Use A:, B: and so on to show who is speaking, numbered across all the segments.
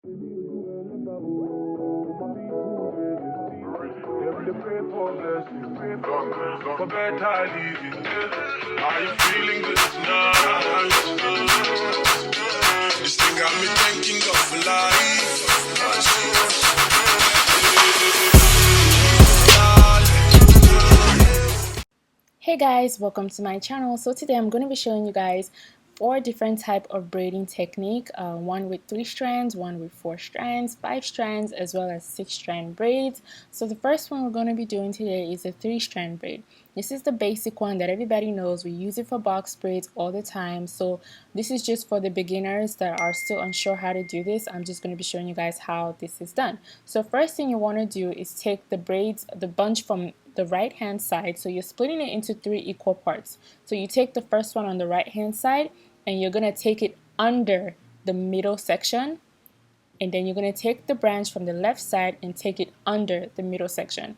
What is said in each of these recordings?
A: For better living, are you feeling good tonight? This thing got me thanking God for life.
B: Hey guys, welcome to my channel. So today I'm going to be showing you guys 4 different type of braiding technique, one with 3 strands, one with 4 strands, 5 strands, as well as 6-strand braids. So the first one we're going to be doing today is a 3-strand braid. This is the basic one that everybody knows. We use it for box braids all the time. So this is just for the beginners that are still unsure how to do this. I'm just going to be showing you guys how this is done. So first thing you want to do is take the braids, the bunch from the right hand side. So you're splitting it into 3 equal parts. So you take the first one on the right hand side and you're going to take it under the middle section, and then you're going to take the branch from the left side and take it under the middle section.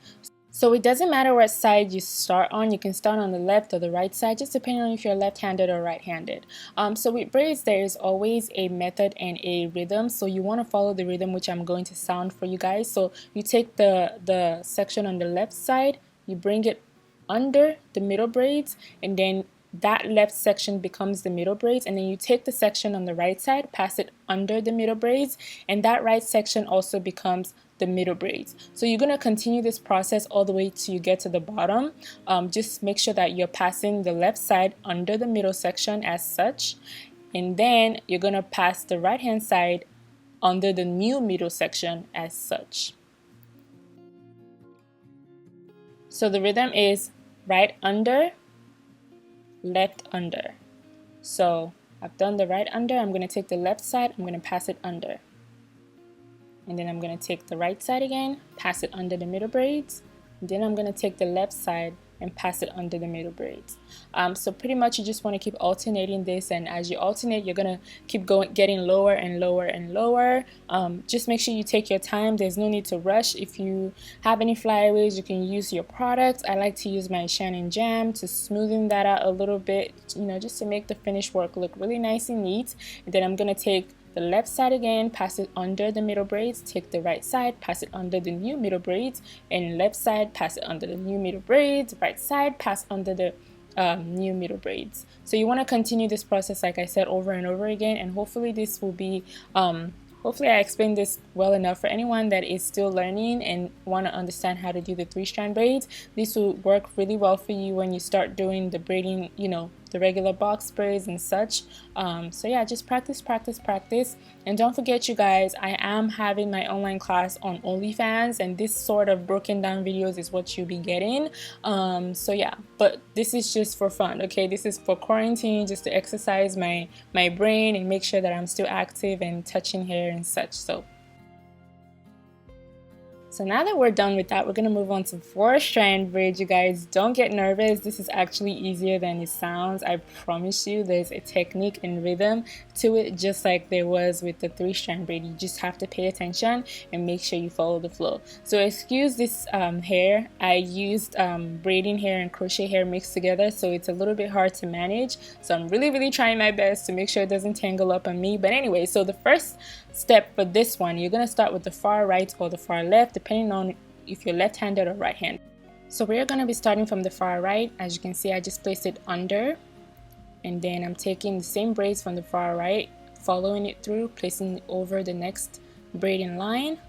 B: So it doesn't matter what side you start on. You can start on the left or the right side, just depending on if you're left-handed or right-handed. So with braids, there is always a method and a rhythm. So you want to follow the rhythm, which I'm going to sound for you guys. So you take the section on the left side, you bring it under the middle braids, and then that left section becomes the middle braids, and then you take the section on the right side, pass it under the middle braids, and that right section also becomes the middle braids. So you're going to continue this process all the way till you get to the bottom. Just make sure that you're passing the left side under the middle section as such, and then you're going to pass the right hand side under the new middle section as such. So the rhythm is right under, left under. So I've done the right under. I'm going to take the left side, I'm going to pass it under, and then I'm going to take the right side again, pass it under the middle braids, and then I'm going to take the left side and pass it under the middle braids. So pretty much you just want to keep alternating this, and as you alternate, you're gonna keep getting lower and lower and lower. Just make sure you take your time. There's no need to rush. If you have any flyaways, you can use your products. I like to use my Shannon Jam to smoothen that out a little bit, you know, just to make the finished work look really nice and neat. And then I'm gonna take the left side again, pass it under the middle braids, take the right side, pass it under the new middle braids, and left side, pass it under the new middle braids, right side, pass under the new middle braids. So you want to continue this process, like I said, over and over again, and hopefully this will be hopefully I explained this well enough for anyone that is still learning and want to understand how to do the 3-strand braids. This will work really well for you when you start doing the braiding, you know, the regular box braids and such. So yeah, just practice, practice, practice. And don't forget, you guys, I am having my online class on OnlyFans, and this sort of broken down videos is what you'll be getting. So yeah, but this is just for fun, okay? This is for quarantine, just to exercise my brain and make sure that I'm still active and touching hair and such. So now that we're done with that, we're going to move on to 4-strand braids. You guys, don't get nervous. This is actually easier than it sounds. I promise you, there's a technique and rhythm to it, just like there was with the 3-strand braid. You just have to pay attention and make sure you follow the flow. So excuse this hair. I used braiding hair and crochet hair mixed together, so it's a little bit hard to manage. So I'm really trying my best to make sure it doesn't tangle up on me. But anyway, so the first step for this one, you're going to start with the far right or the far left, depending on if you're left-handed or right-handed. So we're going to be starting from the far right. As you can see, I just placed it under, and then I'm taking the same braids from the far right, following it through, placing it over the next braiding line,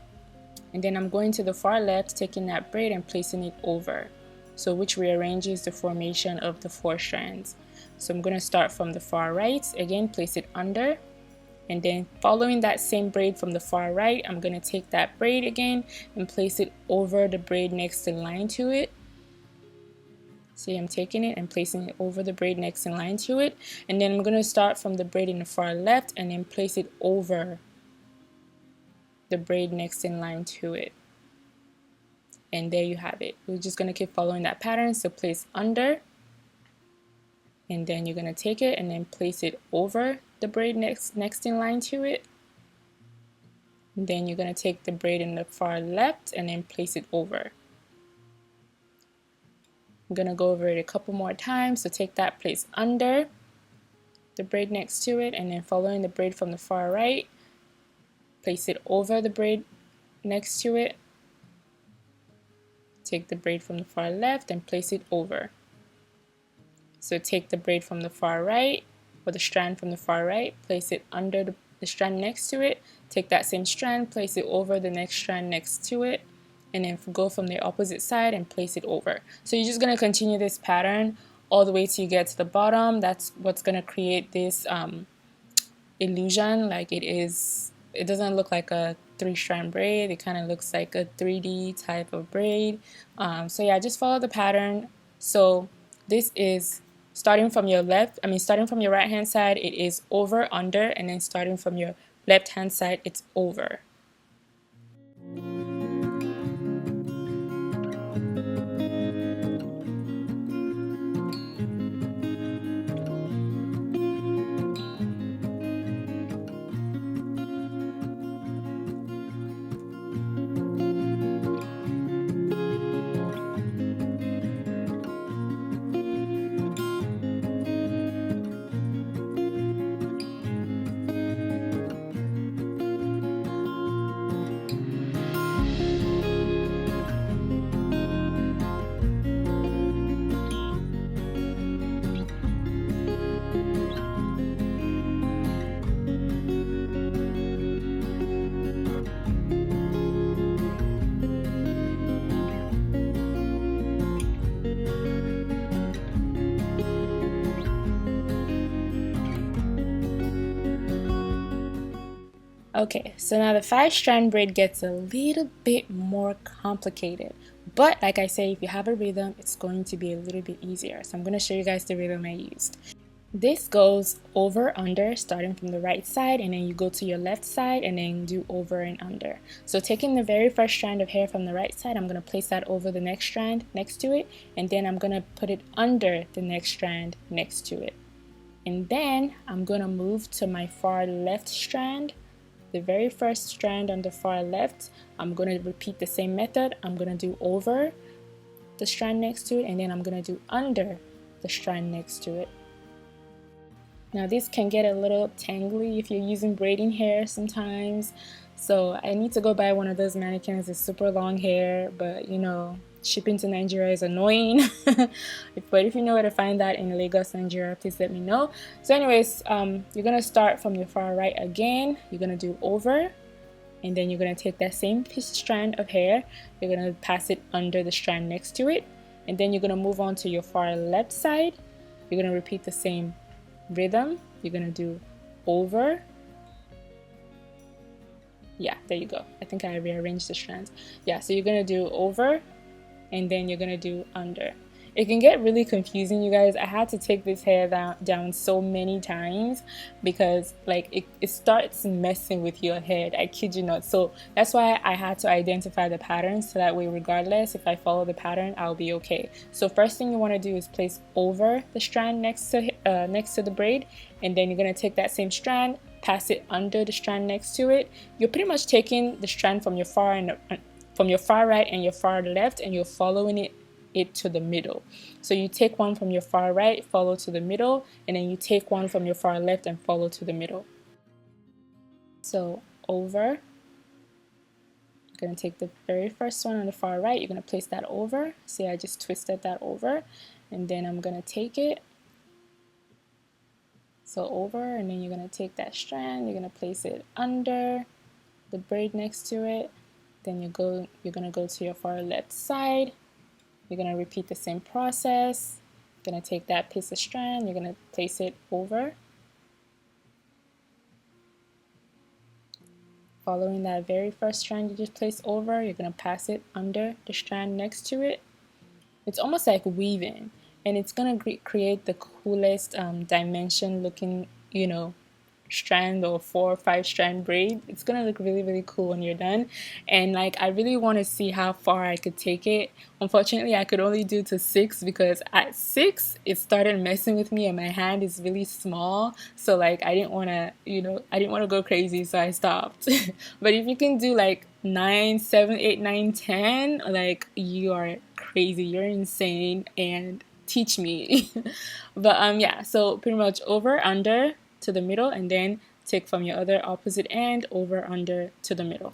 B: and then I'm going to the far left, taking that braid and placing it over, so which rearranges the formation of the 4 strands. So I'm going to start from the far right, again place it under, and then following that same braid from the far right, I'm going to take that braid again and place it over the braid next in line to it. See, I'm taking it and placing it over the braid next in line to it, and then I'm going to start from the braid in the far left and then place it over the braid next in line to it. And there you have it. We're just going to keep following that pattern. So place under, and then you're going to take it and then place it over the braid next in line to it. And then you're going to take the braid in the far left and then place it over. I'm going to go over it a couple more times. So take that, place under the braid next to it, and then following the braid from the far right, place it over the braid next to it, take the braid from the far left and place it over. So take the braid from the far right, or the strand from the far right, place it under the strand next to it, take that same strand, place it over the next strand next to it, and then go from the opposite side and place it over. So you're just going to continue this pattern all the way till you get to the bottom. That's what's going to create this illusion, like it doesn't look like a 3-strand braid. It kind of looks like a 3D type of braid. So yeah, just follow the pattern. So this is starting from your starting from your right hand side, it is over, under, and then starting from your left hand side, it's over. Okay, so now the 5-strand braid gets a little bit more complicated, but like I say, if you have a rhythm, it's going to be a little bit easier. So I'm going to show you guys the rhythm I used. This goes over, under, starting from the right side, and then you go to your left side and then do over and under. So taking the very first strand of hair from the right side, I'm going to place that over the next strand next to it, and then I'm going to put it under the next strand next to it. And then I'm going to move to my far left strand. The very first strand on the far left, I'm going to repeat the same method. I'm going to do over the strand next to it, and then I'm going to do under the strand next to it. Now this can get a little tangly if you're using braiding hair sometimes. So I need to go buy one of those mannequins with super long hair, but you know, shipping to Nigeria is annoying. But if you know where to find that in Lagos, Nigeria, please let me know. So anyways, you're gonna start from your far right again. You're gonna do over, and then you're gonna take that same strand of hair, you're gonna pass it under the strand next to it, and then you're gonna move on to your far left side. You're gonna repeat the same rhythm. You're gonna do over. Yeah, there you go. I think I rearranged the strands. Yeah, so you're gonna do over, and then you're gonna do under. It can get really confusing, you guys. I had to take this hair down so many times because like it starts messing with your head. I kid you not. So that's why I had to identify the pattern, so that way regardless if I follow the pattern, I'll be okay. So first thing you want to do is place over the strand next to the braid, and then you're gonna take that same strand, pass it under the strand next to it. You're pretty much taking the strand from your far right and your far left, and you're following it to the middle. So you take one from your far right, follow to the middle, and then you take one from your far left and follow to the middle. So over, you're going to take the very first one on the far right, you're going to place that over. See, I just twisted that over, and then I'm going to take it, so over, and then you're going to take that strand, you're going to place it under the braid next to it, then you're going to go to your far left side. You're going to repeat the same process. You're going to take that piece of strand, you're going to place it over. Following that very first strand you just placed over, you're going to pass it under the strand next to it. It's almost like weaving, and it's going to create the coolest dimension looking, you know, strand or 4 or 5-strand braid. It's gonna look really, really cool when you're done. And like, I really want to see how far I could take it. Unfortunately, I could only do to 6 because at 6 it started messing with me and my hand is really small, so like I didn't want to, you know, I didn't want to go crazy, so I stopped. But if you can do like 9, 7, 8, 9, 10, like you are crazy, you're insane, and teach me. But yeah, so pretty much over, under to the middle, and then take from your other opposite end, over, under to the middle.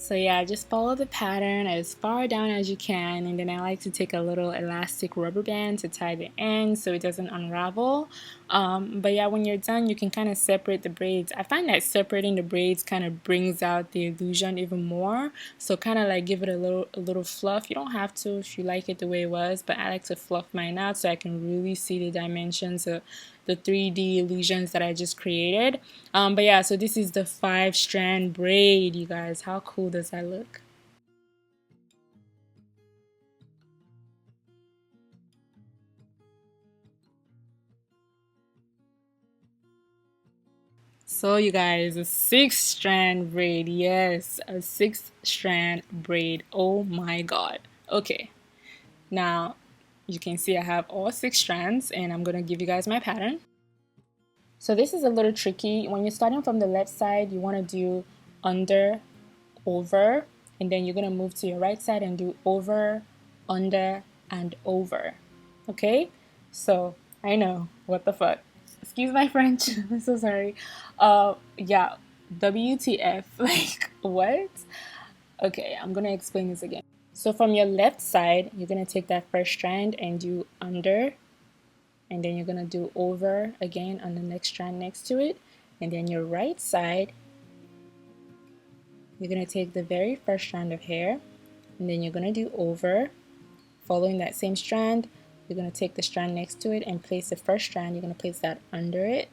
B: So yeah, just follow the pattern as far down as you can, and then I like to take a little elastic rubber band to tie the end so it doesn't unravel. But yeah, when you're done, you can kind of separate the braids. I find that separating the braids kind of brings out the illusion even more. So kind of like give it a little fluff. You don't have to if you like it the way it was, but I like to fluff mine out so I can really see the dimensions of the 3D illusions that I just created. But yeah, so this is the 5-strand braid, you guys. How cool does that look? So you guys, a 6-strand braid. Yes, a 6-strand braid. Oh my god. Okay, now you can see I have all 6 strands, and I'm gonna give you guys my pattern. So this is a little tricky. When you're starting from the left side, you want to do under, over, and then you're going to move to your right side and do over, under, and over. Okay? So, I know, what the fuck. Excuse my French. I'm so sorry. Yeah, WTF. Like, what? Okay, I'm going to explain this again. So from your left side, you're going to take that first strand and do under, and then you're going to do over again on the next strand next to it, and then your right side, you're going to take the very first strand of hair, and then you're going to do over. Following that same strand, you're going to take the strand next to it and place the first strand, you're going to place that under it,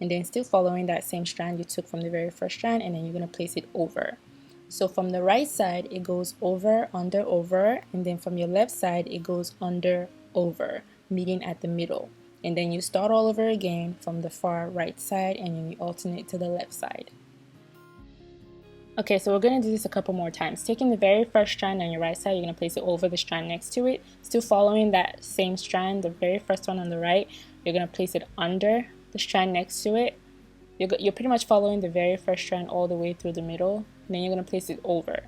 B: and then still following that same strand you took from the very first strand, and then you're going to place it over. So from the right side, it goes over, under, over, and then from your left side, it goes under, over, meeting at the middle. And then you start all over again from the far right side, and then you alternate to the left side. Okay, so we're going to do this a couple more times. Taking the very first strand on your right side, you're going to place it over the strand next to it. Still following that same strand, the very first one on the right, you're going to place it under the strand next to it. You're pretty much following the very first strand all the way through the middle. And then you're going to place it over.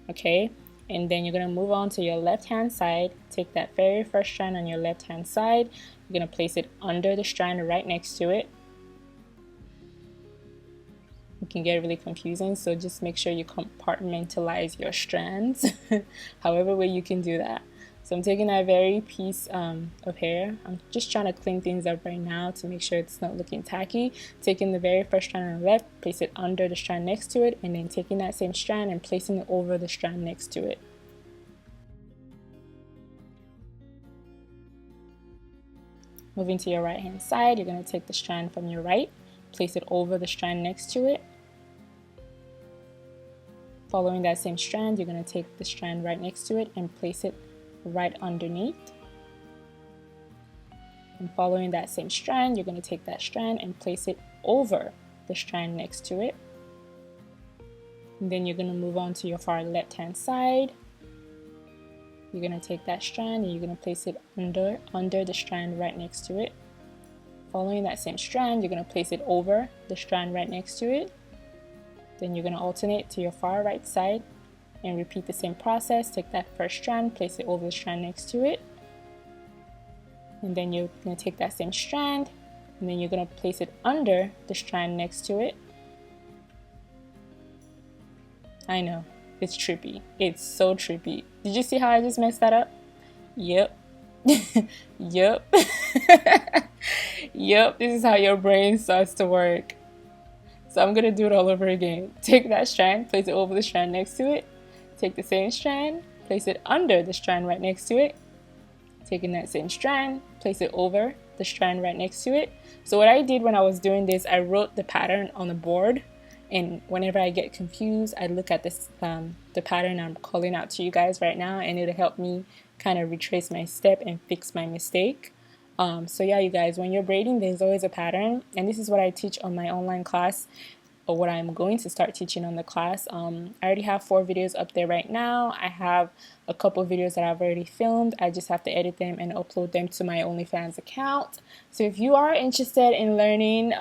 B: Okay? And then you're going to move on to your left hand side. Take that very first strand on your left hand side. You're going to place it under the strand right next to it. It can get really confusing, so just make sure you compartmentalize your strands however way you can do that. So I'm taking that very piece of hair. I'm just trying to clean things up right now to make sure it's not looking tacky. Taking the very first strand on the left, place it under the strand next to it, and then taking that same strand and placing it over the strand next to it. Moving to your right hand side, you're going to take the strand from your right, place it over the strand next to it. Following that same strand, you're going to take the strand right next to it and place it right underneath. And following that same strand, you're going to take that strand and place it over the strand next to it. And then you're going to move on to your far left hand side. You're going to take that strand and you're going to place it under the strand right next to it. Following that same strand, you're going to place it over the strand right next to it. Then you're going to alternate to your far right side and repeat the same process. Take that first strand, place it over the strand next to it. And then you're going to take that same strand and then you're going to place it under the strand next to it. I know, it's trippy. It's so trippy. Did you see how I just messed that up? Yep. Yep. Yep, this is how your brain starts to work. So I'm going to do it all over again. Take that strand, place it over the strand next to it. Take the same strand, place it under the strand right next to it. Taking that same strand, place it over the strand right next to it. So what I did when I was doing this, I wrote the pattern on the board, and whenever I get confused, I look at this the pattern I'm calling out to you guys right now, and it'll help me kind of retrace my step and fix my mistake. So yeah, you guys, when you're braiding, there's always a pattern, and this is what I teach on my online class, or what I'm going to start teaching on the class. I already have 4 videos up there right now. I have a couple of videos that I've already filmed. I just have to edit them and upload them to my OnlyFans account. So if you are interested in learning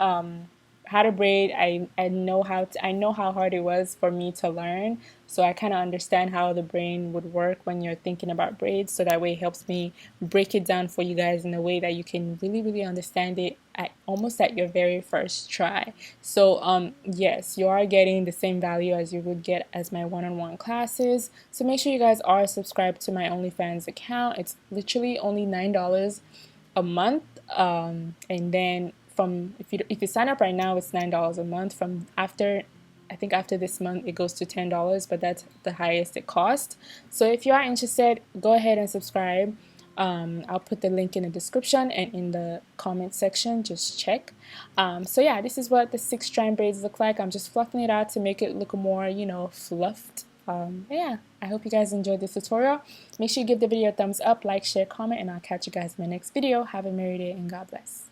B: how to braid, I know how hard it was for me to learn. So I kind of understand how the brain would work when you're thinking about braids. So that way it helps me break it down for you guys in a way that you can really understand it almost at your very first try. So yes, you are getting the same value as you would get as my one-on-one classes. So make sure you guys are subscribed to my OnlyFans account. It's literally only $9 a month, and then if you sign up right now, it's $9 a month. From I think after this month it goes to $10, but that's the highest it costs. So if you are interested, go ahead and subscribe. I'll put the link in the description and in the comment section, just check. So yeah, this is what the 6-strand braids look like. I'm just fluffing it out to make it look more, fluffed. Yeah, I hope you guys enjoyed this tutorial. Make sure you give the video a thumbs up, like, share, comment, and I'll catch you guys in my next video. Have a merry day and God bless.